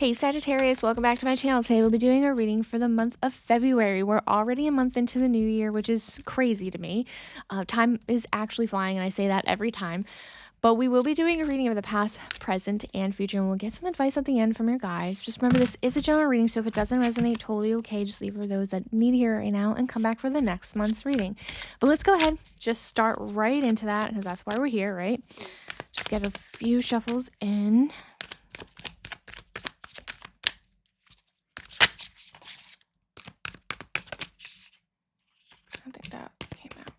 Hey Sagittarius, welcome back to my channel. Today we'll be doing a reading for the month of February. We're already a month into the new year, which is crazy to me. Time is actually flying, and I say that every time. But we will be doing a reading of the past, present, and future, and we'll get some advice at the end from your guys. Just remember, this is a general reading, so if it doesn't resonate, totally okay. Just leave for those that need to hear it right now and come back for the next month's reading. But let's go ahead, just start right into that, because that's why we're here, right? Just get a few shuffles in. I think that came out.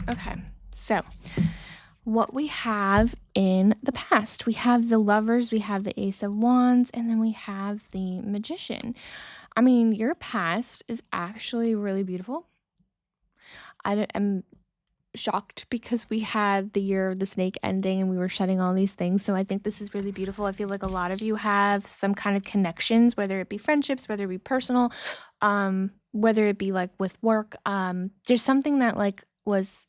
Okay, so what we have in the past, we have the Lovers, we have the Ace of Wands, and then we have the Magician. I mean, your past is actually really beautiful. I'm shocked because we had the year of the snake ending and we were shedding all these things. So I think this is really beautiful. I feel like a lot of you have some kind of connections, whether it be friendships, whether it be personal, whether it be like with work. There's something that like was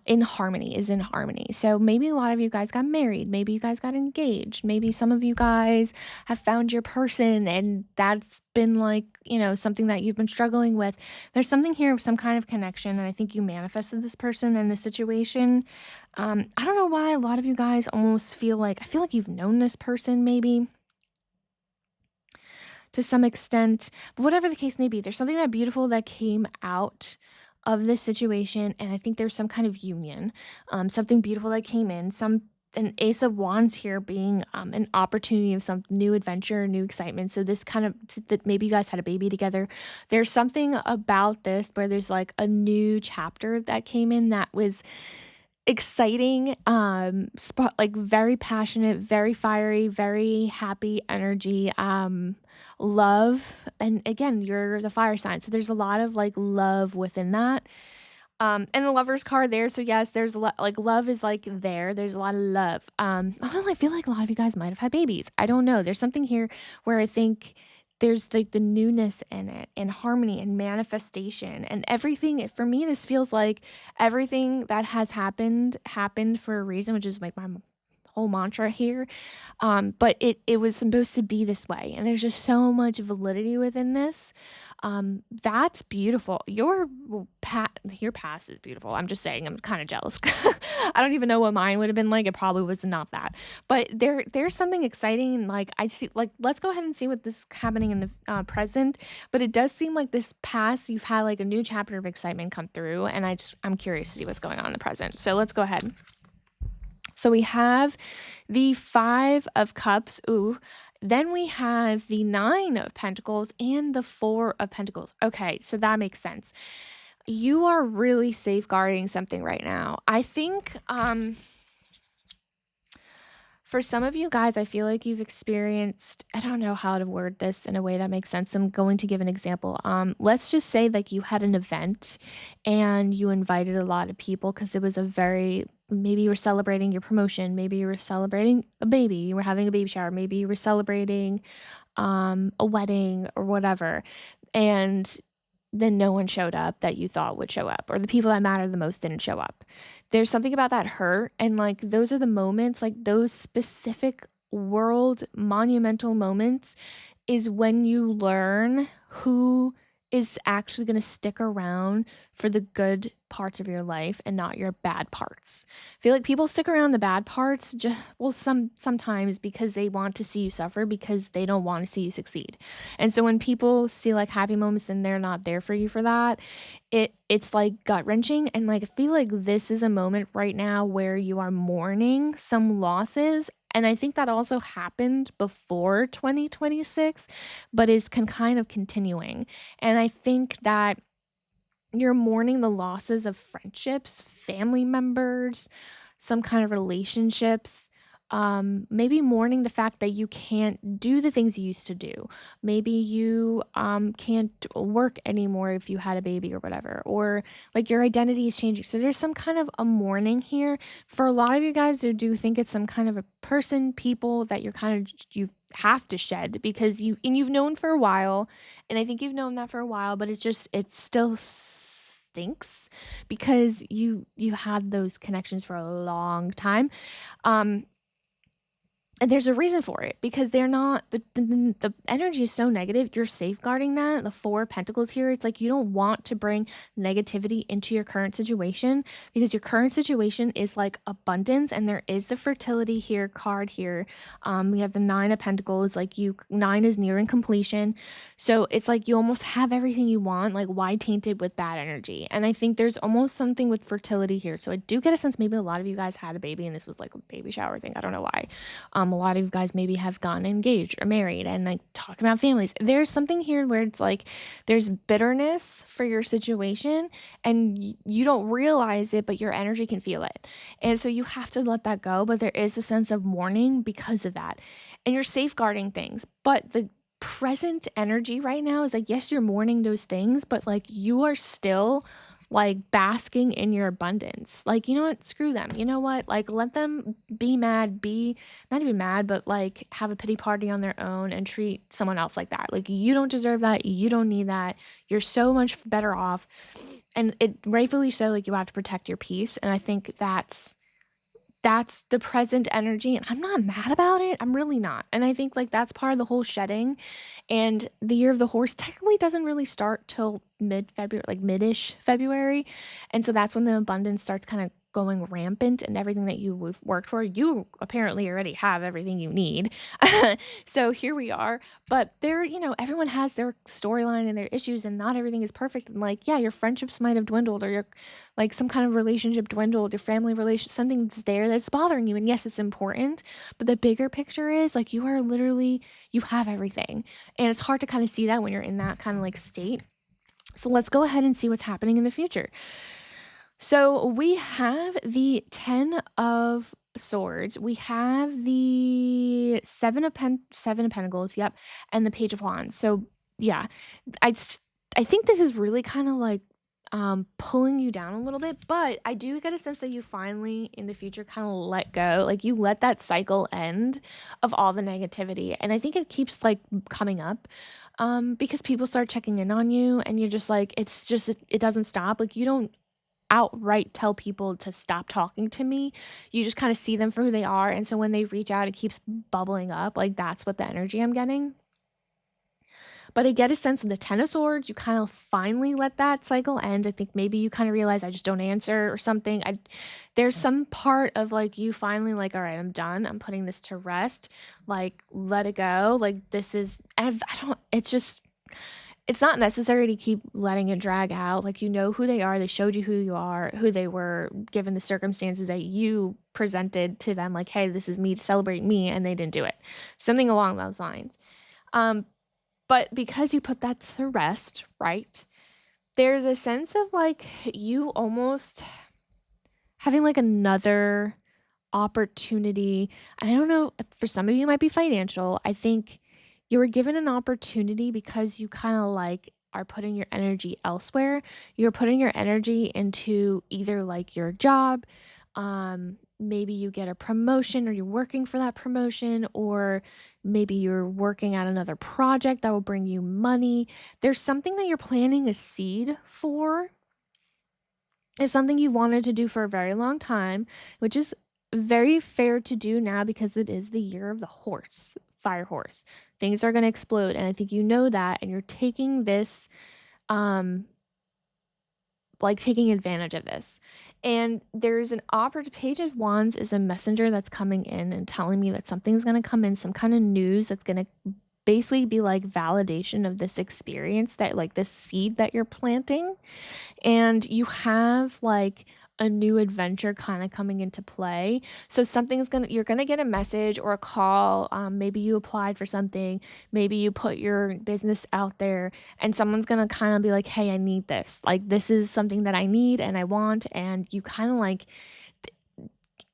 in harmony, is in harmony. So maybe a lot of you guys got married, maybe you guys got engaged, maybe some of you guys have found your person and that's been like, you know, something that you've been struggling with. There's something here of some kind of connection, and I think you manifested this person and this situation. I don't know why a lot of you guys almost feel like, I feel like you've known this person maybe to some extent, but whatever the case may be, there's something that beautiful that came out of this situation, and I think there's some kind of union, something beautiful that came in, an Ace of Wands here being an opportunity of some new adventure, new excitement. So this kind of, that maybe you guys had a baby together. There's something about this where there's like a new chapter that came in that was exciting, like very passionate, very fiery, very happy energy, love. And again, you're the fire sign, so there's a lot of like love within that. And the Lovers card there, so yes, there's a lot, like love is like there's a lot of love. I don't know, I feel like a lot of you guys might have had babies. I don't know, there's something here where I think there's like the newness in it, and harmony and manifestation and everything. For me, this feels like everything that has happened for a reason, which is like my whole mantra here. But it was supposed to be this way, and there's just so much validity within this. That's beautiful. Your past is beautiful. I'm just saying, I'm kind of jealous. I don't even know what mine would have been like. It probably was not that. But there's something exciting. Like I see, like let's go ahead and see what this is happening in the present. But it does seem like this past, you've had like a new chapter of excitement come through, and I'm curious to see what's going on in the present. So let's go ahead. So we have the Five of Cups. Ooh. Then we have the Nine of Pentacles and the Four of Pentacles. Okay, so that makes sense. You are really safeguarding something right now. I think for some of you guys, I feel like you've experienced, I don't know how to word this in a way that makes sense. I'm going to give an example. Let's just say like you had an event and you invited a lot of people because it was maybe you were celebrating your promotion, maybe you were celebrating a baby, you were having a baby shower, maybe you were celebrating a wedding or whatever. And then no one showed up that you thought would show up, or the people that mattered the most didn't show up. There's something about that hurt, and like those are the moments, like those specific world monumental moments is when you learn who is actually going to stick around for the good parts of your life and not your bad parts. I feel like people stick around the bad parts sometimes because they want to see you suffer, because they don't want to see you succeed. And so when people see like happy moments and they're not there for you for that, it's like gut-wrenching. And like I feel like this is a moment right now where you are mourning some losses, and I think that also happened before 2026, but is kind of continuing. And I think that you're mourning the losses of friendships, family members, some kind of relationships. Maybe mourning the fact that you can't do the things you used to do. Maybe you can't work anymore if you had a baby or whatever, or like your identity is changing. So there's some kind of a mourning here for a lot of you guys who do think it's some kind of a person, people that you have to shed because you've known for a while, and I think you've known that for a while, but it's still stinks because you had those connections for a long time. Um, and there's a reason for it because they're not the energy is so negative. You're safeguarding that. The Four of Pentacles here, it's like you don't want to bring negativity into your current situation because your current situation is like abundance, and there is the fertility here card here. We have the Nine of Pentacles, like nine is nearing completion. So it's like you almost have everything you want. Like, why taint it with bad energy? And I think there's almost something with fertility here. So I do get a sense maybe a lot of you guys had a baby and this was like a baby shower thing. I don't know why. A lot of you guys maybe have gotten engaged or married and like talking about families. There's something here where it's like there's bitterness for your situation and you don't realize it, but your energy can feel it. And so you have to let that go. But there is a sense of mourning because of that. And you're safeguarding things. But the present energy right now is like, yes, you're mourning those things, but like you are still like basking in your abundance. Like, you know what? Screw them. You know what? Like, let them be mad, be not even mad, but like have a pity party on their own and treat someone else like that. Like, you don't deserve that. You don't need that. You're so much better off. And it rightfully so, like, you have to protect your peace. And I think that's the present energy, and I'm not mad about it. I'm really not. And I think like that's part of the whole shedding. And the year of the horse technically doesn't really start till mid-February, like mid-ish February. And so that's when the abundance starts kind of going rampant, and everything that you've worked for, you apparently already have everything you need. So here we are. But there, everyone has their storyline and their issues, and not everything is perfect. And like, yeah, your friendships might have dwindled, or your like some kind of relationship dwindled, your family relation, something's there that's bothering you. And yes, it's important, but the bigger picture is like you are literally, you have everything. And it's hard to kind of see that when you're in that kind of like state. So let's go ahead and see what's happening in the future. So we have the 10 of Swords. We have the Seven of Pentacles, yep, and the Page of Wands. So yeah, I think this is really kind of like pulling you down a little bit, but I do get a sense that you finally in the future kind of let go. Like you let that cycle end of all the negativity. And I think it keeps like coming up because people start checking in on you, and you're just like, it doesn't stop. Like you don't outright tell people to stop talking to me. You just kind of see them for who they are. And so when they reach out, it keeps bubbling up. Like that's what the energy I'm getting. But I get a sense of the Ten of Swords. You kind of finally let that cycle end. I think maybe you kind of realize I just don't answer or something. There's some part of like you finally like, all right, I'm done. I'm putting this to rest. Like, let it go. Like this is, it's not necessary to keep letting it drag out. Like, you know who they are. They showed you who you are, who they were, given the circumstances that you presented to them. Like, hey, this is me, to celebrate me, and they didn't do it. Something along those lines. But because you put that to rest, right, there's a sense of like you almost having like another opportunity. I don't know, for some of you it might be financial. I think you were given an opportunity because you kind of like are putting your energy elsewhere. You're putting your energy into either like your job, maybe you get a promotion or you're working for that promotion, or maybe you're working at another project that will bring you money. There's something that you're planting a seed for. It's something you wanted to do for a very long time, which is very fair to do now because it is the year of the horse, fire horse. Things are going to explode. And I think you know that. And you're taking this, like taking advantage of this. And there's an Page of Wands is a messenger that's coming in and telling me that something's going to come in, some kind of news that's going to basically be like validation of this experience, that like this seed that you're planting. And you have like a new adventure kind of coming into play. So you're gonna get a message or a call. Maybe you applied for something, maybe you put your business out there, and someone's gonna kind of be like, hey, I need this. Like, this is something that I need and I want. And you kind of like,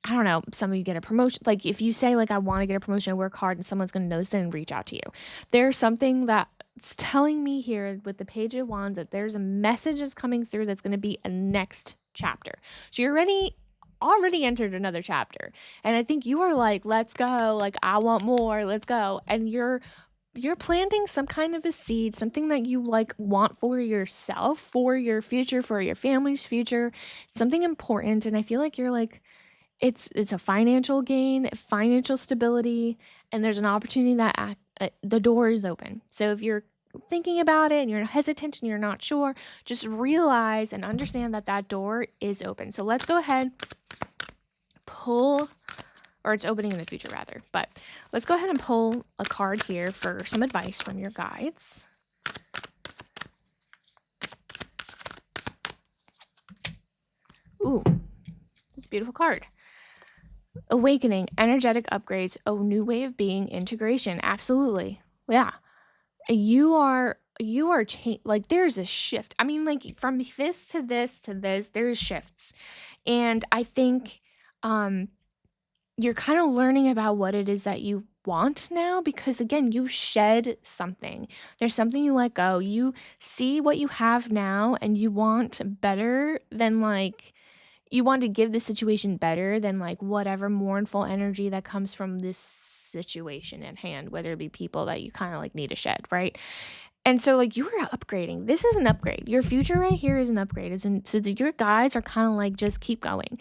I don't know, some of you get a promotion. Like if you say like, I want to get a promotion, I work hard, and someone's going to notice it and reach out to you. There's something that's telling me here with the Page of Wands that there's a message that's coming through that's going to be a next chapter. So you're already entered another chapter. And I think you are like, let's go. Like, I want more. Let's go. And you're you're planting some kind of a seed, something that you like want for yourself, for your future, for your family's future, something important. And I feel like you're like, it's a financial gain, financial stability, and there's an opportunity that the door is open. So if you're thinking about it and you're hesitant and you're not sure, just realize and understand that that door is open. So let's go ahead, pull, or it's opening in the future rather. But let's go ahead and pull a card here for some advice from your guides. Ooh, this beautiful card. Awakening, energetic upgrades, a new way of being, integration. Absolutely. Yeah. You are like there's a shift. I mean, like from this to this to this, there's shifts. And I think you're kind of learning about what it is that you want now because again, you shed something. There's something you let go. You see what you have now and you want better than like you want to give the situation better than like whatever mournful energy that comes from this situation at hand, whether it be people that you kind of like need to shed, right? And so, like, you are upgrading. This is an upgrade. Your future right here is an upgrade. Your guides are kind of like just keep going.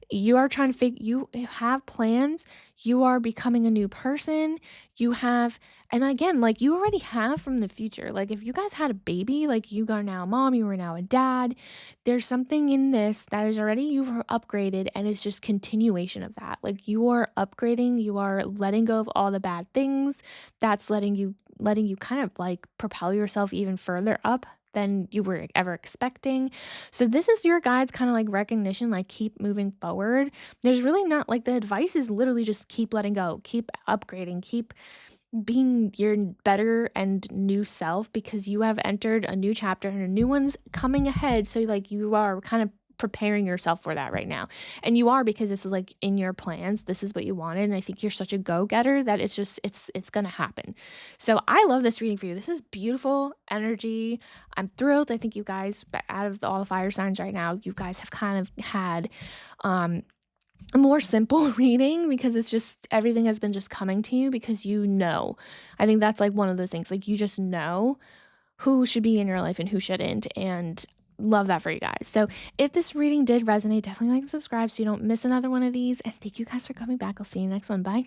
You are trying to you have plans. You are becoming a new person. You have, and again, like you already have from the future. Like if you guys had a baby, like you are now a mom, you are now a dad. There's something in this that is already you've upgraded, and it's just continuation of that. Like you are upgrading. You are letting go of all the bad things. That's letting you kind of like propel yourself even further up than you were ever expecting. So this is your guide's kind of like recognition, like keep moving forward. There's really not like the advice is literally just keep letting go, keep upgrading, keep being your better and new self because you have entered a new chapter and a new one's coming ahead. So like you are kind of preparing yourself for that right now. And you are because this is like in your plans. This is what you wanted. And I think you're such a go-getter that it's just it's gonna happen. So I love this reading for you. This is beautiful energy. I'm thrilled. I think you guys, out of all the fire signs right now, you guys have kind of had a more simple reading because it's just everything has been just coming to you because you know. I think that's like one of those things, like you just know who should be in your life and who shouldn't, and love that for you guys. So if this reading did resonate, definitely like and subscribe so you don't miss another one of these, and thank you guys for coming back. I'll see you next one. Bye.